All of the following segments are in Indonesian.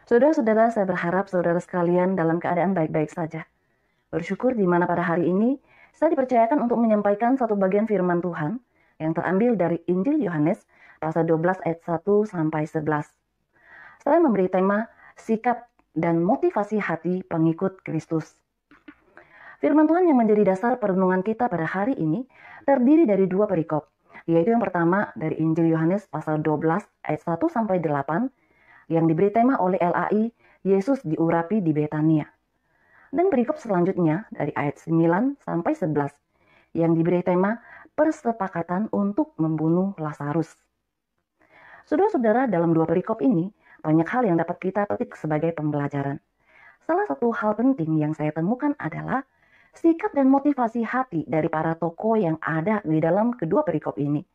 Saudara-saudara, saya berharap saudara sekalian dalam keadaan baik-baik saja. Bersyukur di mana pada hari ini saya dipercayakan untuk menyampaikan satu bagian firman Tuhan yang terambil dari Injil Yohanes pasal 12 ayat 1 sampai 11. Saya memberi tema sikap dan motivasi hati pengikut Kristus. Firman Tuhan yang menjadi dasar perenungan kita pada hari ini terdiri dari dua perikop, yaitu yang pertama dari Injil Yohanes pasal 12 ayat 1 sampai 8 yang diberi tema oleh LAI Yesus diurapi di Betania. Dan perikop selanjutnya dari ayat 9 sampai 11 yang diberi tema persepakatan untuk membunuh Lazarus. Saudara-saudara, dalam dua perikop ini banyak hal yang dapat kita petik sebagai pembelajaran. Salah satu hal penting yang saya temukan adalah sikap dan motivasi hati dari para tokoh yang ada di dalam kedua perikop ini,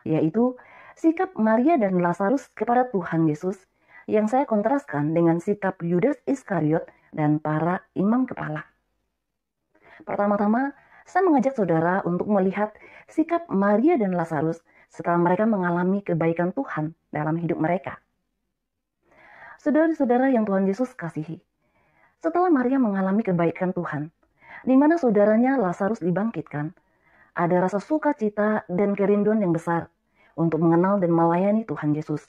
yaitu sikap Maria dan Lazarus kepada Tuhan Yesus yang saya kontraskan dengan sikap Yudas Iskariot dan para imam kepala. Pertama-tama, saya mengajak saudara untuk melihat sikap Maria dan Lazarus setelah mereka mengalami kebaikan Tuhan dalam hidup mereka. Saudara-saudara yang Tuhan Yesus kasihi, setelah Maria mengalami kebaikan Tuhan, di mana saudaranya Lazarus dibangkitkan, ada rasa sukacita dan kerinduan yang besar untuk mengenal dan melayani Tuhan Yesus.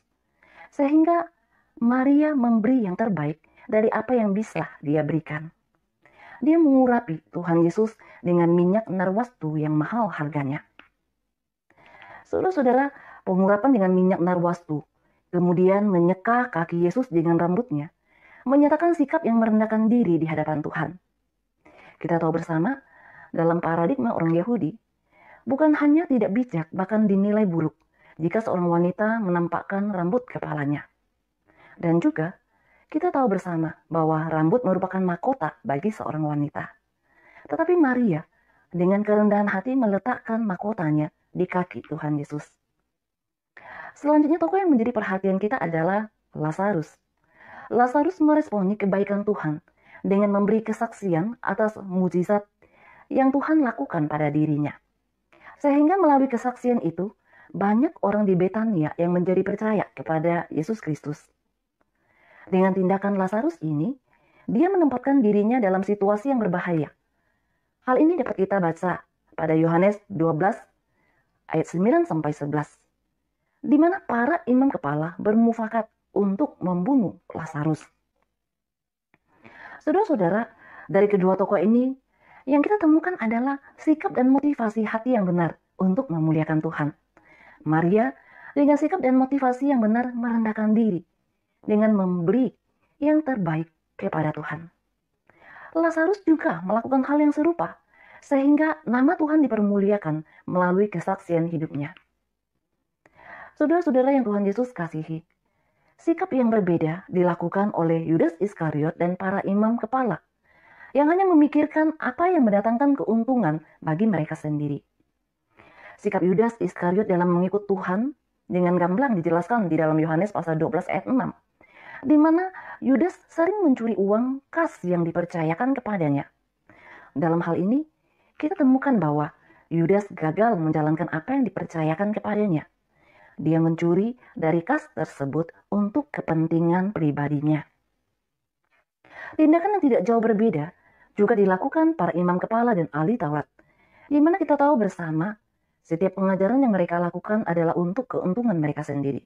Sehingga Maria memberi yang terbaik dari apa yang bisa dia berikan. Dia mengurapi Tuhan Yesus dengan minyak narwastu yang mahal harganya. Saudara-saudara, pengurapan dengan minyak narwastu, kemudian menyeka kaki Yesus dengan rambutnya, menyatakan sikap yang merendahkan diri di hadapan Tuhan. Kita tahu bersama, dalam paradigma orang Yahudi, bukan hanya tidak bijak, bahkan dinilai buruk jika seorang wanita menampakkan rambut kepalanya. Dan juga, kita tahu bersama bahwa rambut merupakan mahkota bagi seorang wanita. Tetapi Maria, dengan kerendahan hati meletakkan mahkotanya di kaki Tuhan Yesus. Selanjutnya, tokoh yang menjadi perhatian kita adalah Lazarus. Lazarus meresponi kebaikan Tuhan dengan memberi kesaksian atas mujizat yang Tuhan lakukan pada dirinya. Sehingga melalui kesaksian itu, banyak orang di Betania yang menjadi percaya kepada Yesus Kristus. Dengan tindakan Lazarus ini, dia menempatkan dirinya dalam situasi yang berbahaya. Hal ini dapat kita baca pada Yohanes 12 ayat 9 sampai 11, di mana para imam kepala bermufakat untuk membunuh Lazarus. Saudara-saudara, dari kedua tokoh ini, yang kita temukan adalah sikap dan motivasi hati yang benar untuk memuliakan Tuhan. Maria dengan sikap dan motivasi yang benar merendahkan diri dengan memberi yang terbaik kepada Tuhan. Lazarus juga melakukan hal yang serupa, sehingga nama Tuhan dipermuliakan melalui kesaksian hidupnya. Saudara-saudara yang Tuhan Yesus kasihi, sikap yang berbeda dilakukan oleh Yudas Iskariot dan para imam kepala yang hanya memikirkan apa yang mendatangkan keuntungan bagi mereka sendiri. Sikap Yudas Iskariot dalam mengikut Tuhan dengan gamblang dijelaskan di dalam Yohanes pasal 12 ayat 6, di mana Yudas sering mencuri uang kas yang dipercayakan kepadanya. Dalam hal ini, kita temukan bahwa Yudas gagal menjalankan apa yang dipercayakan kepadanya. Dia mencuri dari kas tersebut untuk kepentingan pribadinya. Tindakan yang tidak jauh berbeda juga dilakukan para imam kepala dan ahli Taurat, di mana kita tahu bersama setiap pengajaran yang mereka lakukan adalah untuk keuntungan mereka sendiri.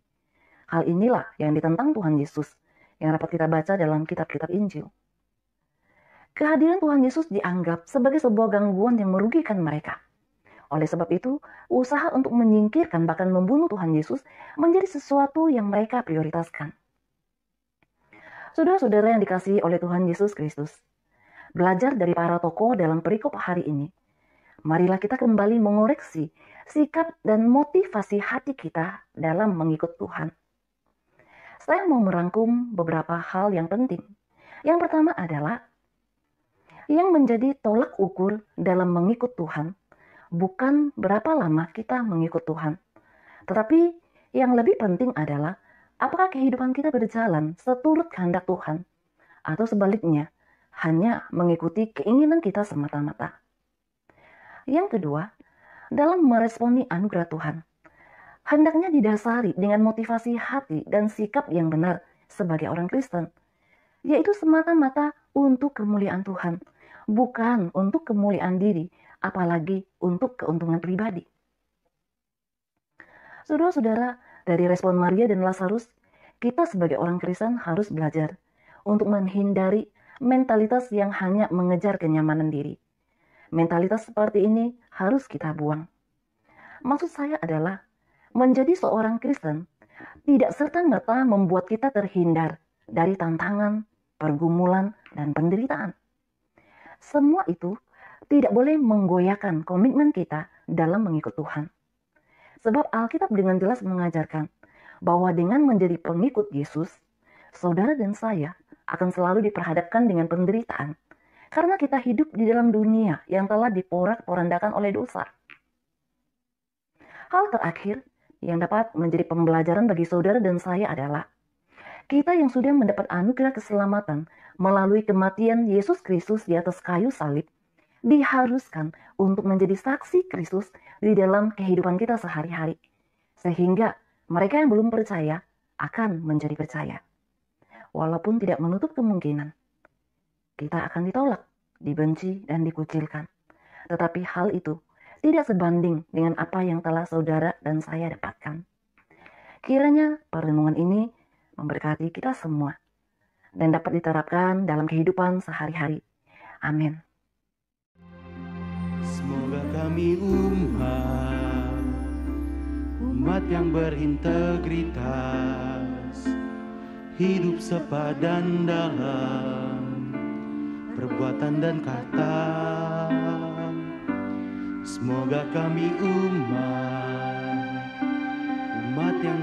Hal inilah yang ditentang Tuhan Yesus yang dapat kita baca dalam kitab-kitab Injil. Kehadiran Tuhan Yesus dianggap sebagai sebuah gangguan yang merugikan mereka. Oleh sebab itu, usaha untuk menyingkirkan bahkan membunuh Tuhan Yesus menjadi sesuatu yang mereka prioritaskan. Saudara-saudara yang dikasihi oleh Tuhan Yesus Kristus, belajar dari para tokoh dalam perikop hari ini, marilah kita kembali mengoreksi sikap dan motivasi hati kita dalam mengikut Tuhan. Saya mau merangkum beberapa hal yang penting. Yang pertama adalah, yang menjadi tolak ukur dalam mengikut Tuhan bukan berapa lama kita mengikut Tuhan, tetapi yang lebih penting adalah apakah kehidupan kita berjalan seturut kehendak Tuhan, atau sebaliknya hanya mengikuti keinginan kita semata-mata. Yang kedua, dalam meresponi anugerah Tuhan, hendaknya didasari dengan motivasi hati dan sikap yang benar sebagai orang Kristen, yaitu semata-mata untuk kemuliaan Tuhan, bukan untuk kemuliaan diri, apalagi untuk keuntungan pribadi. Saudara-saudara, dari respon Maria dan Lazarus, kita sebagai orang Kristen harus belajar untuk menghindari mentalitas yang hanya mengejar kenyamanan diri. Mentalitas seperti ini harus kita buang. Maksud saya adalah, menjadi seorang Kristen tidak serta-merta membuat kita terhindar dari tantangan, pergumulan, dan penderitaan. Semua itu tidak boleh menggoyahkan komitmen kita dalam mengikut Tuhan. Sebab Alkitab dengan jelas mengajarkan bahwa dengan menjadi pengikut Yesus, saudara dan saya akan selalu diperhadapkan dengan penderitaan karena kita hidup di dalam dunia yang telah diporak-porandakan oleh dosa. Hal terakhir yang dapat menjadi pembelajaran bagi saudara dan saya adalah kita yang sudah mendapat anugerah keselamatan melalui kematian Yesus Kristus di atas kayu salib diharuskan untuk menjadi saksi Kristus di dalam kehidupan kita sehari-hari, sehingga mereka yang belum percaya akan menjadi percaya. Walaupun tidak menutup kemungkinan kita akan ditolak, dibenci, dan dikucilkan, tetapi hal itu tidak sebanding dengan apa yang telah saudara dan saya dapatkan. Kiranya perenungan ini memberkati kita semua dan dapat diterapkan dalam kehidupan sehari-hari. Amin. Semoga kami umat yang berintegritas, hidup sepadan dalam perbuatan dan kata. Semoga kami umat yang